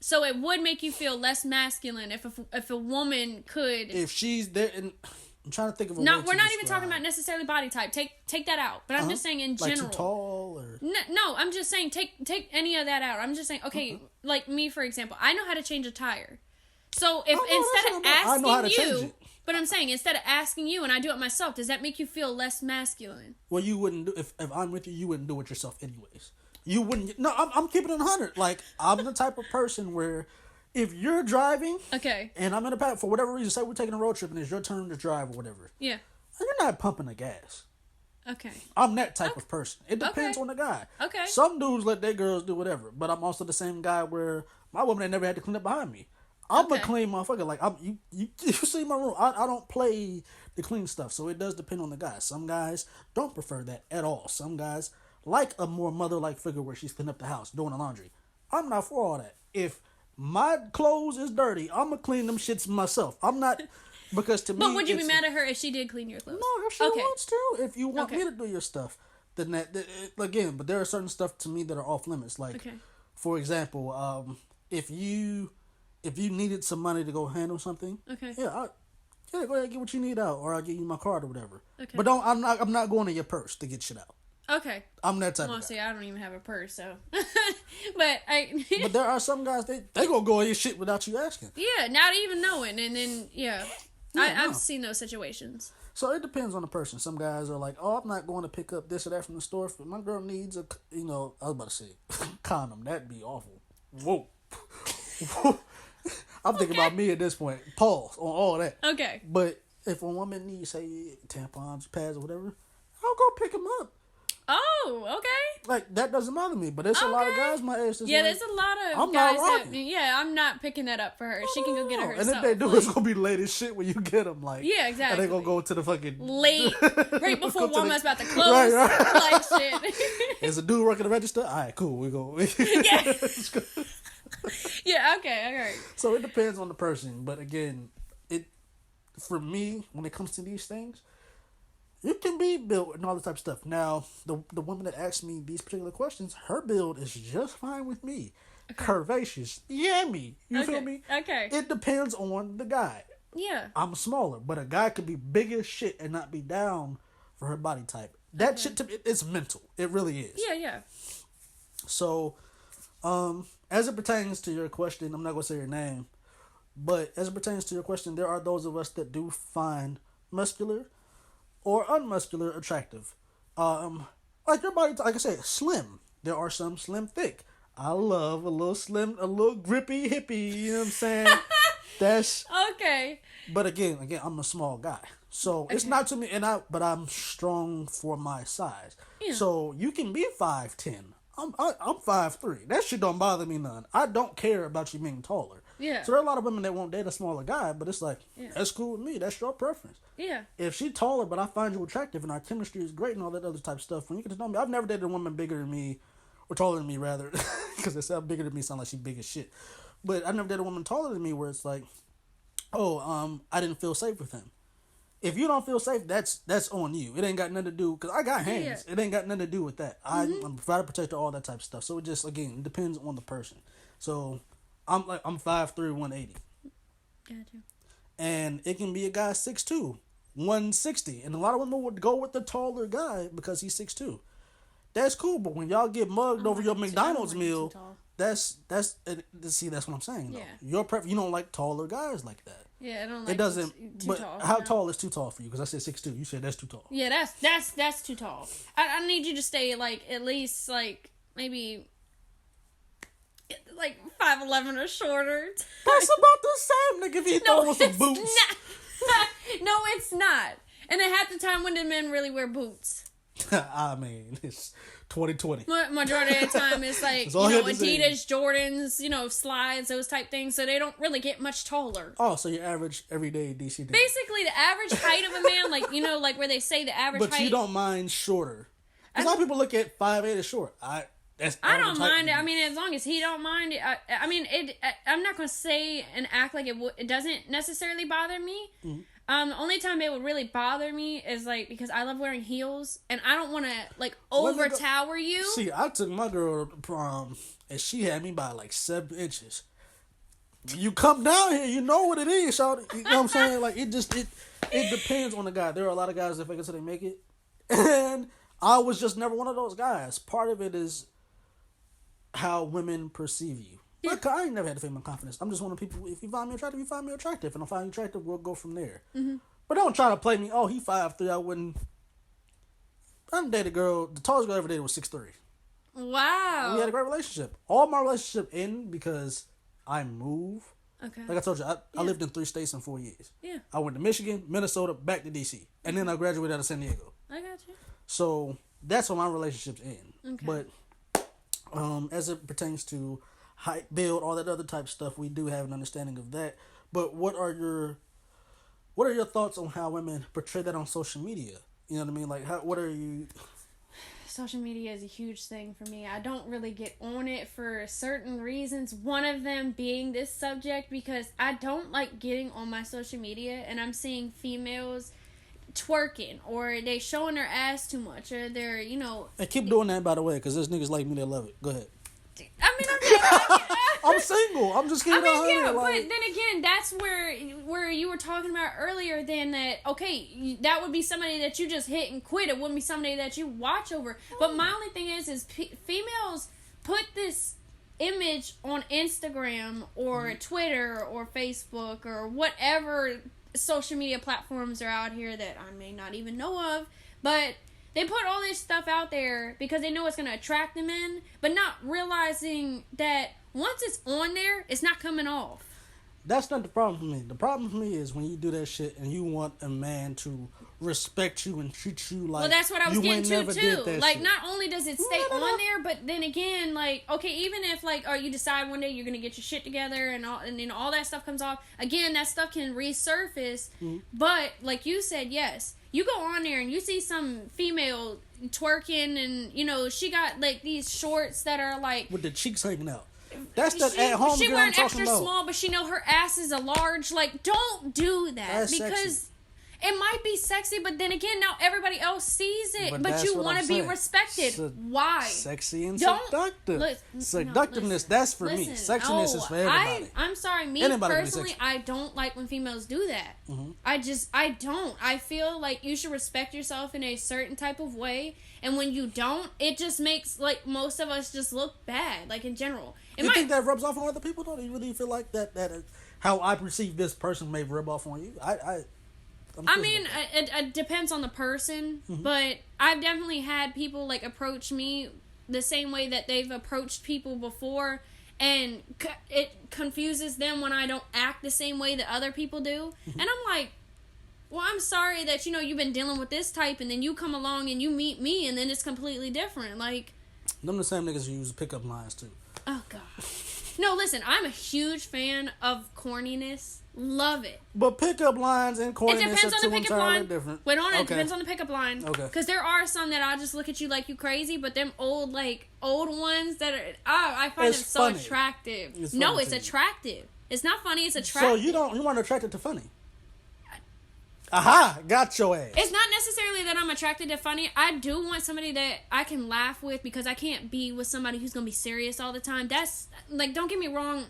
so it would make you feel less masculine if a woman could. If she's there, and I'm trying to think of a no, way we're not even talking about necessarily body type. Take that out. But I'm just saying in general. Like too tall or no, I'm just saying take any of that out. I'm just saying okay, like me for example, I know how to change a tire. So if instead of asking you, but I'm saying instead of asking you and I do it myself, does that make you feel less masculine? Well, you wouldn't do if I'm with you. You wouldn't do it yourself anyways. You wouldn't. No, I'm keeping it 100. Like I'm the type of person where. If you're driving, okay, and I'm in the back for whatever reason, say we're taking a road trip and it's your turn to drive or whatever. Yeah. You're not pumping the gas. Okay. I'm that type of person. It depends on the guy. Okay. Some dudes let their girls do whatever, but I'm also the same guy where my woman ain't never had to clean up behind me. I'm a clean motherfucker. Like you see my room. I don't play the clean stuff, so it does depend on the guy. Some guys don't prefer that at all. Some guys like a more mother-like figure where she's cleaning up the house, doing the laundry. I'm not for all that. If my clothes is dirty, I'm gonna clean them shits myself. I'm not, because to me. But would you be mad at her if she did clean your clothes? No, if she wants to. If you want me to do your stuff, then that again. But there are certain stuff to me that are off limits. Like, for example, if you needed some money to go handle something, go ahead, get what you need out, or I'll give you my card or whatever. Okay. But I'm not going to your purse to get shit out. Okay. I'm that type Well, of guy. see, I don't even have a purse, so. but But there are some guys, they gonna go in your shit without you asking. Yeah, not even knowing, and then, yeah. Yeah, I've seen those situations. So it depends on the person. Some guys are like, oh, I'm not going to pick up this or that from the store. If my girl needs a, I was about to say, condom. That'd be awful. Whoa. I'm thinking about me at this point. Pause on all that. Okay. But if a woman needs, say, tampons, pads, or whatever, I'll go pick them up. Oh, okay. Like, that doesn't bother me. But there's a lot of guys my age that's yeah, like, there's a lot of I'm guys not that, rocking. yeah, I'm not picking that up for her. She can go get it herself. And if they do, like, it's going to be late as shit when you get them. Like, yeah, exactly. And they going to go to the fucking... late, right before Walmart's about to close. Right. Like, shit. Is a dude working the register? All right, cool. We go. Yeah. Yeah, okay, alright. So it depends on the person. But again, for me, when it comes to these things, you can be built and all that type of stuff. Now, the woman that asked me these particular questions, her build is just fine with me. Okay. Curvaceous, yummy. You feel me? Okay. It depends on the guy. Yeah. I'm smaller, but a guy could be big as shit and not be down for her body type. That shit, to me, it's mental. It really is. Yeah, yeah. So, as it pertains to your question, I'm not going to say your name, but as it pertains to your question, there are those of us that do find muscular or unmuscular attractive. Like your body, like I said, slim. There are some slim thick. I love a little slim, a little grippy hippie, you know what I'm saying? That's... Okay. But again, I'm a small guy. So it's not to me, but I'm strong for my size. Yeah. So you can be 5'10". I'm 5'3". That shit don't bother me none. I don't care about you being taller. Yeah. So there are a lot of women that won't date a smaller guy, but it's like, that's cool with me. That's your preference. Yeah. If she's taller, but I find you attractive and our chemistry is great and all that other type of stuff, when you get to know me, I've never dated a woman bigger than me, or taller than me rather, because it sounds bigger than me, sound like she's big as shit. But I've never dated a woman taller than me where it's like, I didn't feel safe with him. If you don't feel safe, that's on you. It ain't got nothing to do, because I got hands. Yeah. It ain't got nothing to do with that. I'm a provider, protector, all that type of stuff. So it just, again, it depends on the person. So I'm 5'3", 180. Gotcha. And it can be a guy 6'2", 160. And a lot of women would go with the taller guy because he's 6'2". That's cool, but when y'all get mugged over your McDonald's meal, that's what I'm saying. Though. Yeah. You don't like taller guys like that. Yeah, I don't like it doesn't. Too but tall, how tall is too tall for you? Because I said 6'2". You said that's too tall. Yeah, that's too tall. I need you to stay like at least like maybe like 5'11" or shorter. That's about the same, nigga. If you throw on some boots. No, it's not. And then half the time when the men really wear boots. I mean, it's 2020. Majority of the time, it's like, Adidas, Jordans, slides, those type things. So they don't really get much taller. Oh, so your average everyday DC. Basically, the average height of a man, like where they say the average height. But you don't mind shorter. Because a lot of people look at 5'8" as short. I don't mind it. I mean, as long as he don't mind it. I'm not going to say and act like it doesn't necessarily bother me. Mm-hmm. The only time it would really bother me is because I love wearing heels and I don't want to over tower you. See, I took my girl to prom and she had me by 7 inches. You come down here, you know what it is, y'all. You know what I'm saying? It depends on the guy. There are a lot of guys that fake it till they make it, and I was just never one of those guys. Part of it is how women perceive you. Yeah. I ain't never had to fake my confidence. I'm just one of the people, if you find me attractive, you find me attractive. And if I find you attractive, we'll go from there. Mm-hmm. But don't try to play me, he 5'3", I wouldn't. I didn't date a girl, the tallest girl I ever dated was 6'3". Wow. We had a great relationship. All my relationship ended because I moved. Okay. Like I told you, I lived in 3 states in 4 years. Yeah. I went to Michigan, Minnesota, back to D.C. And then I graduated out of San Diego. I got you. So that's when my relationships end. Okay. But as it pertains to height, build, all that other type of stuff, we do have an understanding of that. But what are your thoughts on how women portray that on social media? You know what I mean? What are you... Social media is a huge thing for me. I don't really get on it for certain reasons. One of them being this subject, because I don't like getting on my social media and I'm seeing females twerking or they showing their ass too much or they're, And keep doing that, by the way, because there's niggas like me that love it. Go ahead. I mean, okay. I'm single. I'm just kidding. Yeah, but then again, that's where you were talking about earlier. Then that okay, that would be somebody that you just hit and quit. It wouldn't be somebody that you watch over. But my only thing is females put this image on Instagram or Twitter or Facebook or whatever social media platforms are out here that I may not even know of, but they put all this stuff out there because they know it's going to attract them in, but not realizing that once it's on there, it's not coming off. That's not the problem for me. The problem for me is when you do that shit and you want a man to respect you and treat you like, well, that's what I was getting to too. Like, shit. Not only does it stay on there, but then again, like, okay, even if like, you decide one day you're gonna get your shit together and all, and then all that stuff comes off again, that stuff can resurface. Mm-hmm. But like you said, yes, you go on there and you see some female twerking, and she got like these shorts that are like with the cheeks hanging out. That's that at home. She girl wearing I'm extra about. small, but she know her ass is a large. Like, don't do that. That's because sexy. It might be sexy, but then again, now everybody else sees it. But you want to be respected. Why? Sexy and don't, seductive. Seductiveness, that's for me. Sexiness is for everybody. I'm sorry, me anybody personally, I don't like when females do that. Mm-hmm. I don't. I feel like you should respect yourself in a certain type of way. And when you don't, it just makes, like, most of us just look bad, like, in general. You think that rubs off on other people, though? Do you really feel like that how I perceive this person may rub off on you? I mean, it depends on the person, but I've definitely had people, like, approach me the same way that they've approached people before, and it confuses them when I don't act the same way that other people do. And I'm like, well, I'm sorry that, you've been dealing with this type, and then you come along and you meet me, and then it's completely different. Like, them the same niggas who use pickup lines, too. Oh, God. No, listen, I'm a huge fan of corniness. Love it. But pickup lines and corniness are two entirely different. Wait on it. Depends on the pickup line. Okay. Because there are some that I'll just look at you like you crazy, but them old ones that are... I find them so attractive. It's attractive. It's not funny, it's attractive. So you weren't attracted to funny? Aha! Got your ass. It's not necessarily that I'm attracted to funny. I do want somebody that I can laugh with, because I can't be with somebody who's going to be serious all the time. That's, like, don't get me wrong.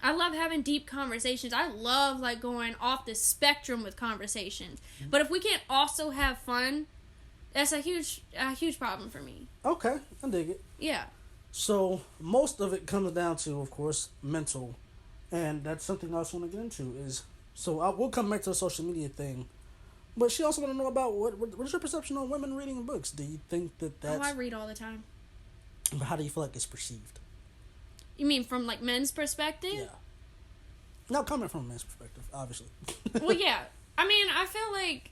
I love having deep conversations. I love, like, going off the spectrum with conversations. But if we can't also have fun, that's a huge problem for me. Okay, I dig it. Yeah. So, most of it comes down to, of course, mental. And that's something I also want to get into is... So, we'll come back to the social media thing. But she also want to know about what is your perception on women reading books? Do you think that's... Oh, I read all the time. But how do you feel like it's perceived? You mean from, like, men's perspective? Yeah. Not coming from a man's perspective, obviously. Well, yeah. I mean, I feel like...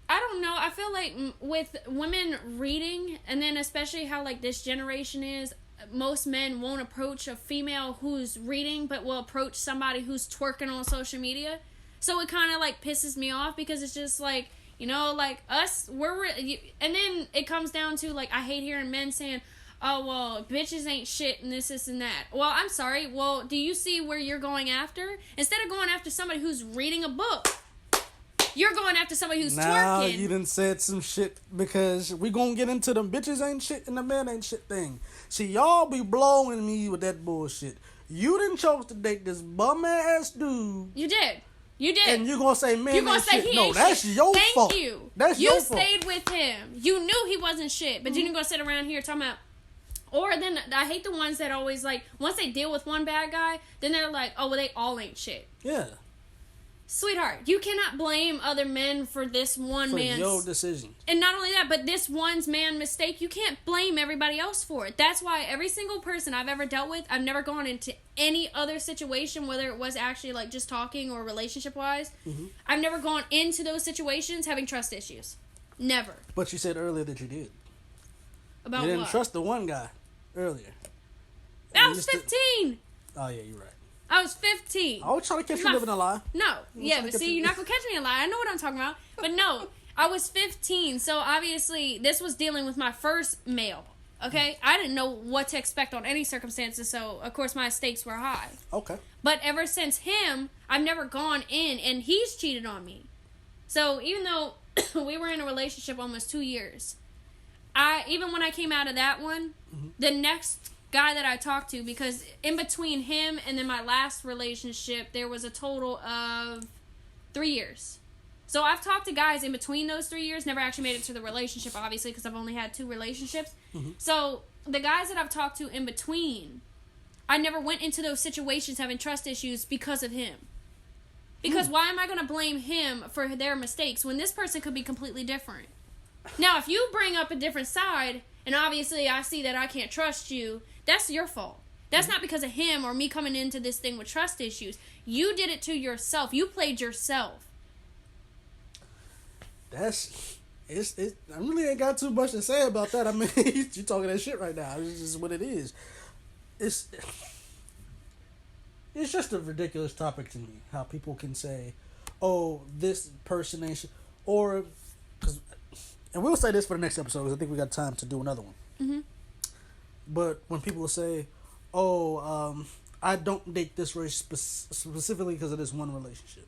I don't know. I feel like with women reading, and then especially how, like, this generation is, most men won't approach a female who's reading, but will approach somebody who's twerking on social media. So it kind of, like, pisses me off, because it's just, like, like, us, and then it comes down to, like, I hate hearing men saying, oh, well, bitches ain't shit and this and that. Well, I'm sorry. Well, do you see where you're going after? Instead of going after somebody who's reading a book, you're going after somebody who's twerking. Now you done said some shit, because we gonna get into them bitches ain't shit and the men ain't shit thing. See, y'all be blowing me with that bullshit. You done chose to date this bum ass dude. You did. And you gonna say men ain't shit. No, that's your fault. Thank you. That's your fault. You stayed with him. You knew he wasn't shit, but you didn't go sit around here talking about... Or then, I hate the ones that always, like, once they deal with one bad guy, then they're like, oh, well, they all ain't shit. Yeah. Sweetheart, you cannot blame other men for this one man's... For your decision. And not only that, but this one's man mistake, you can't blame everybody else for it. That's why every single person I've ever dealt with, I've never gone into any other situation, whether it was actually, like, just talking or relationship-wise. Mm-hmm. I've never gone into those situations having trust issues. Never. But you said earlier that you did. About what? You didn't what? trust the one guy earlier. I was 15. Oh, yeah, you're right. I was 15. I was trying to catch you living a lie. No. Yeah, but see, you're not going to catch me in a lie. I know what I'm talking about. But no, I was 15. So obviously, this was dealing with my first male. Okay? I didn't know what to expect on any circumstances. So, of course, my stakes were high. Okay. But ever since him, I've never gone in, and he's cheated on me. So even though we were in a relationship almost 2 years, even when I came out of that one, the next guy that I talked to, because in between him and then my last relationship, there was a total of 3 years. So I've talked to guys in between those 3 years, never actually made it to the relationship, obviously, because I've only had 2 relationships. Mm-hmm. So the guys that I've talked to in between, I never went into those situations having trust issues because of him. Because why am I going to blame him for their mistakes when this person could be completely different? Now, if you bring up a different side, and obviously I see that I can't trust you, that's your fault. That's not because of him or me coming into this thing with trust issues. You did it to yourself. You played yourself. I really ain't got too much to say about that. I mean, you talking that shit right now. It's just what it is. It's just a ridiculous topic to me. How people can say, "Oh, this person ain't," and we'll say this for the next episode because I think we got time to do another one. Mm-hmm. But when people say, "Oh, I don't date this race specifically because of this one relationship."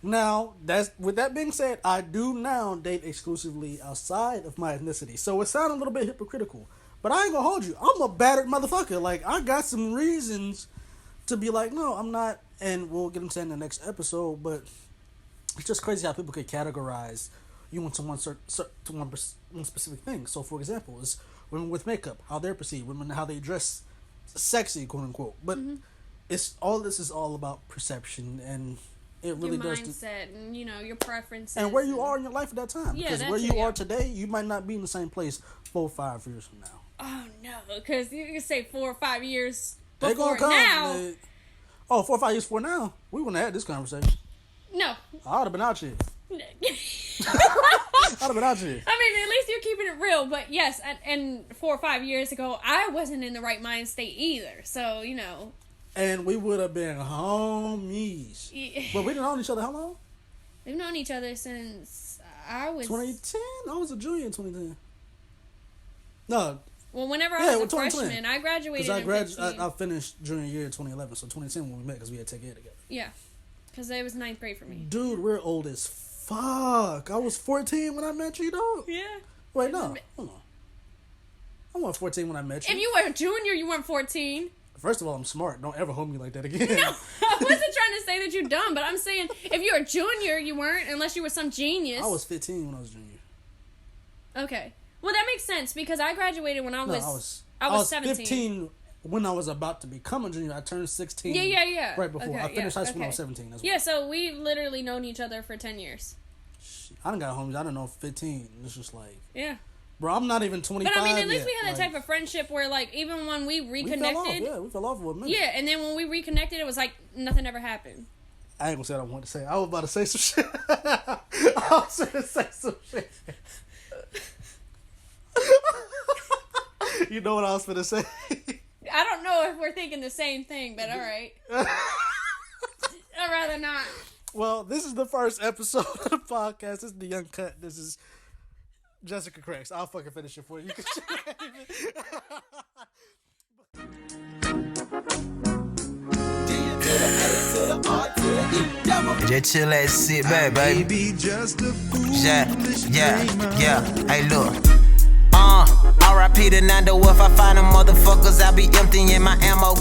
Now, with that being said, I do now date exclusively outside of my ethnicity. So it sounds a little bit hypocritical. But I ain't gonna hold you. I'm a battered motherfucker. Like, I got some reasons to be like, no, I'm not. And we'll get into that in the next episode. But it's just crazy how people could categorize you into one specific thing. So, for example, is women with makeup, how they're perceived, women how they dress sexy, quote unquote. But this is all about perception, and it really your does. Mindset and, your preferences. And where you are in your life at that time. Yeah, because where you are today, you might not be in the same place 4 or 5 years from now. Oh, no. Because you can say 4 or 5 years They before gonna come, now. 4 or 5 years before now, we wouldn't have had this conversation. No. I would have been out here. I'd have been out here. I mean, at least you're keeping it real. But yes, and 4 or 5 years ago, I wasn't in the right mind state either. So, And we would have been homies. Yeah. But we didn't know each other how long? We've known each other since I was... 2010? I was a junior in 2010. No. Well, whenever I was a freshman, I graduated in 2015. I finished junior year in 2011, so 2010 when we met because we had to take it together. Yeah. Because it was 9th grade for me. Dude, we're old as fuck. I was 14 when I met you, dog. Yeah. Wait, no. Hold on. I wasn't 14 when I met you. If you were a junior, you weren't 14. First of all, I'm smart. Don't ever hold me like that again. No, I wasn't trying to say that you're dumb, but I'm saying if you're a junior, you weren't, unless you were some genius. I was 15 when I was junior. Okay. Well, that makes sense because I graduated when I was 17. 15 when I was about to become a junior. I turned 16. Yeah. Right before. I finished high school when I was 17. Yeah, so we've literally known each other for 10 years. I done got homies. I don't know, 15. It's just like... Yeah. Bro, I'm not even 25 But I mean, at least yet. we had that type of friendship where, like, even when we reconnected... We fell off for a minute. Yeah, and then when we reconnected, it was like nothing ever happened. I ain't gonna say what I wanted to say. I was about to say some shit. I was gonna say some shit. You know what I was gonna say? I don't know if we're thinking the same thing, but alright. I'd rather not. Well, this is the first episode of the podcast. This is the Uncut. This is Jessica Krex. I'll fucking finish it for you. Just chill and sit back, baby. Yeah. Hey, look. R.I.P. to Nando. If I find them motherfuckers, I'll be emptying my ammo.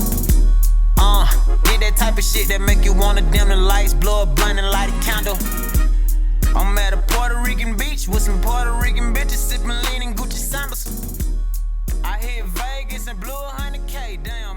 Get that type of shit that make you wanna dim the lights, blow a blunt and light a candle. I'm at a Puerto Rican beach with some Puerto Rican bitches sipping lean and Gucci sandals. I hit Vegas and blew $100K, damn.